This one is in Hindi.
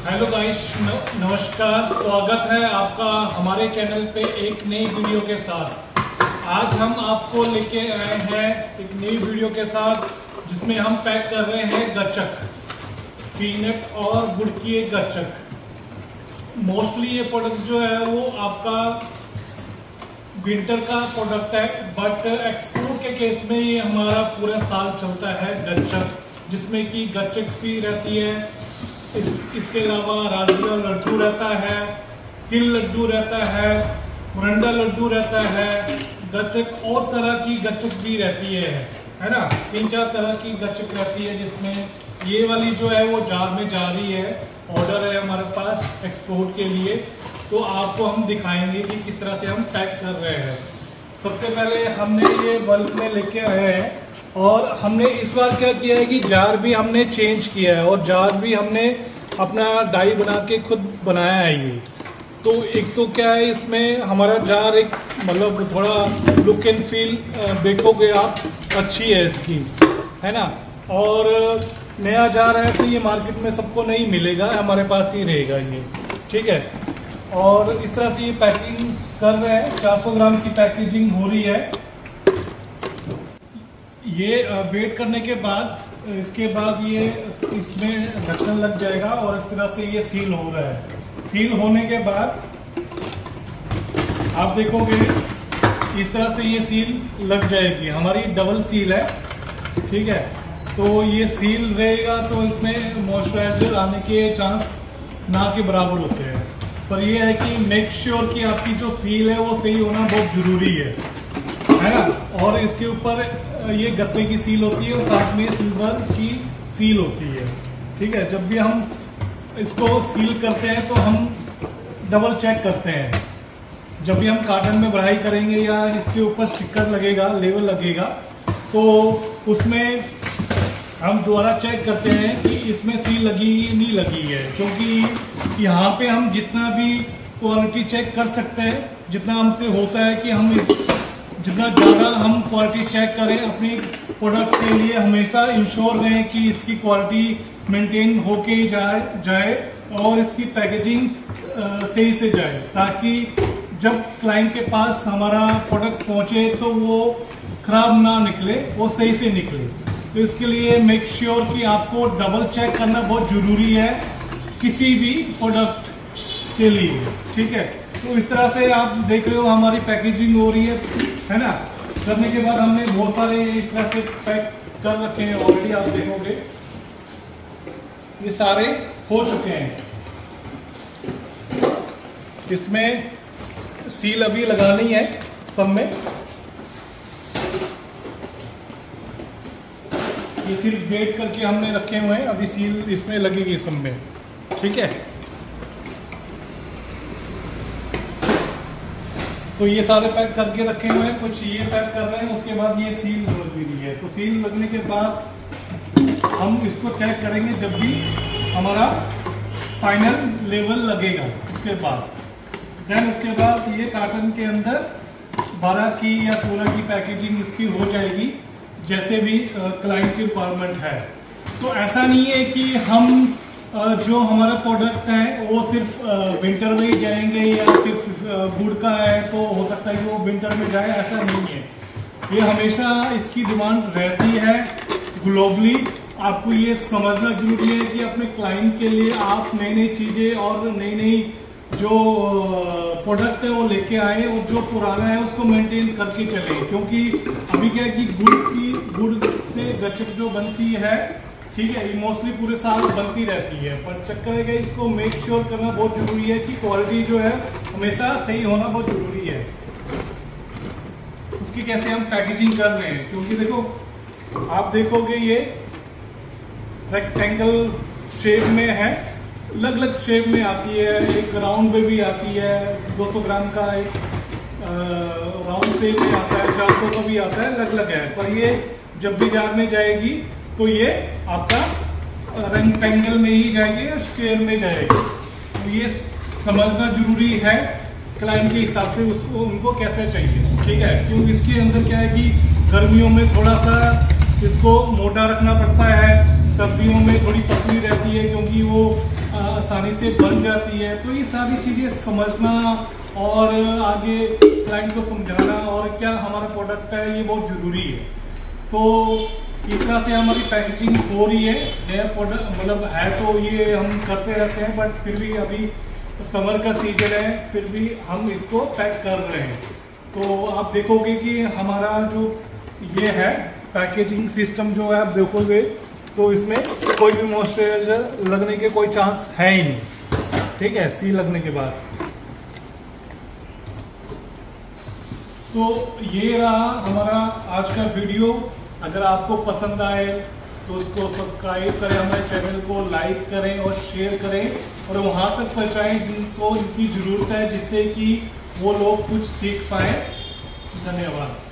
हेलो गाइस, नमस्कार। स्वागत है आपका हमारे चैनल पे एक नई वीडियो के साथ। आज हम आपको लेके आए हैं एक नई वीडियो के साथ जिसमें हम पैक कर रहे हैं गच्चक, पीनट और गुड़ की एक गच्चक। मोस्टली ये प्रोडक्ट जो है वो आपका विंटर का प्रोडक्ट है, बट एक्सपोर्ट के केस में ये हमारा पूरा साल चलता है गच्चक, जिसमें कि गच्चक भी रहती है, इसके अलावा राजगिरा लड्डू रहता है, तिल लड्डू रहता है, मुरंडा लड्डू रहता है, गच्चक और तरह की गच्चक भी रहती है ना। 3-4 तरह की गच्चक रहती है, जिसमें ये वाली जो है वो जार में जा रही है। ऑर्डर है हमारे पास एक्सपोर्ट के लिए, तो आपको हम दिखाएंगे कि किस तरह से हम पैक कर रहे हैं। सबसे पहले हमने ये बल्क में लेके आए हैं और हमने इस बार क्या किया है कि जार भी हमने चेंज किया है और जार भी हमने अपना डाई बना के खुद बनाया है। ये तो एक तो क्या है, इसमें हमारा जार एक मतलब थोड़ा लुक एंड फील देखोगे आप, अच्छी है इसकी, है ना। और नया जार है तो ये मार्केट में सबको नहीं मिलेगा, हमारे पास ही रहेगा ये, ठीक है। और इस तरह से ये पैकिंग कर रहे हैं, 400 ग्राम की पैकेजिंग हो रही है। ये वेट करने के बाद इसके बाद ये इसमें ढक्कन लग जाएगा और इस तरह से ये सील हो रहा है। सील होने के बाद आप देखोगे इस तरह से ये सील लग जाएगी, हमारी डबल सील है, ठीक है। तो ये सील रहेगा तो इसमें मॉइस्चराइजर आने के चांस ना के बराबर होते हैं, पर ये है कि मेक श्योर कि आपकी जो सील है वो सही होना बहुत जरूरी है ना। और इसके ऊपर ये गत्ते की सील होती है और साथ में सिल्वर की सील होती है, ठीक है। जब भी हम इसको सील करते हैं तो हम डबल चेक करते हैं। जब भी हम कार्टन में बढ़ाई करेंगे या इसके ऊपर स्टिकर लगेगा, लेबल लगेगा, तो उसमें हम दोबारा चेक करते हैं कि इसमें सील लगी नहीं लगी है, क्योंकि यहाँ पे हम जितना भी क्वालिटी चेक कर सकते हैं, जितना हमसे होता है कि हम जितना ज़्यादा हम क्वालिटी चेक करें अपनी प्रोडक्ट के लिए, हमेशा इंश्योर रहें कि इसकी क्वालिटी मेंटेन होके जाए और इसकी पैकेजिंग सही से जाए, ताकि जब क्लाइंट के पास हमारा प्रोडक्ट पहुंचे तो वो खराब ना निकले, वो सही से निकले। तो इसके लिए मेक श्योर कि आपको डबल चेक करना बहुत जरूरी है किसी भी प्रोडक्ट के लिए, ठीक है। तो इस तरह से आप देख रहे हो हमारी पैकेजिंग हो रही है ना। करने के बाद हमने बहुत सारे इस तरह से पैक कर रखे हैं ऑलरेडी, आप देखोगे ये सारे हो चुके हैं। इसमें सील अभी लगानी है सब में, ये सिर्फ वेट करके हमने रखे हुए हैं, अभी सील इसमें लगेगी सब में, ठीक है। तो ये सारे पैक करके रखे हुए हैं, कुछ ये पैक कर रहे हैं, उसके बाद ये सील लग रही है। तो सील लगने के बाद हम इसको चेक करेंगे जब भी हमारा फाइनल लेवल लगेगा, उसके बाद देन उसके बाद ये कार्टन के अंदर 12 की या 16 की पैकेजिंग इसकी हो जाएगी, जैसे भी क्लाइंट की रिक्वायरमेंट है। तो ऐसा नहीं है कि हम जो हमारा प्रोडक्ट है वो सिर्फ विंटर में ही जाएंगे या सिर्फ गुड़ का है तो हो सकता है कि वो विंटर में जाए, ऐसा नहीं है। ये हमेशा इसकी डिमांड रहती है ग्लोबली। आपको ये समझना जरूरी है कि अपने क्लाइंट के लिए आप नई नई चीजें और नई नई जो प्रोडक्ट है वो लेके आए और जो पुराना है उसको मेंटेन करके चले, क्योंकि अभी क्या है कि गुड़ से गच्चक जो बनती है, ठीक है, ये मोस्टली पूरे साल बनती रहती है, पर चक्कर है कि इसको मेक श्योर करना बहुत जरूरी है कि क्वालिटी जो है हमेशा सही होना बहुत जरूरी है। उसकी कैसे हम पैकेजिंग कर रहे हैं, क्योंकि देखो आप देखोगे ये रेक्टेंगल शेप में है, अलग अलग शेप में आती है, एक राउंड में भी आती है, 200 ग्राम का एक राउंड शेप में आता है, 400 का भी आता है, अलग अलग है। पर ये जब भी जार में जाएगी तो ये आपका रेक्टेंगल में ही जाएगी या स्क्वायर में जाएगी। तो ये समझना जरूरी है क्लाइंट के हिसाब से उसको उनको कैसे चाहिए, ठीक है। क्योंकि इसके अंदर क्या है कि गर्मियों में थोड़ा सा इसको मोटा रखना पड़ता है, सर्दियों में थोड़ी पतली रहती है, क्योंकि वो आसानी से बन जाती है। तो ये सारी चीजें समझना और आगे क्लाइंट को समझाना और क्या हमारा प्रोडक्ट है ये बहुत जरूरी है। तो इस तरह से हमारी पैकेजिंग हो रही है। नया प्रोडक्ट मतलब है तो ये हम करते रहते हैं, बट फिर भी अभी समर का सीजन है, फिर भी हम इसको पैक कर रहे हैं। तो आप देखोगे कि हमारा जो ये है पैकेजिंग सिस्टम जो है, आप देखोगे तो इसमें कोई भी मॉइस्चराइजर लगने के कोई चांस है ही नहीं। ठीक है, सील लगने के बाद। तो ये रहा हमारा आज का वीडियो। अगर आपको पसंद आए तो उसको सब्सक्राइब करें, हमारे चैनल को लाइक करें और शेयर करें और वहां तक पहुंचाएं जिनको इनकी जरूरत है, जिससे कि वो लोग कुछ सीख पाए। धन्यवाद।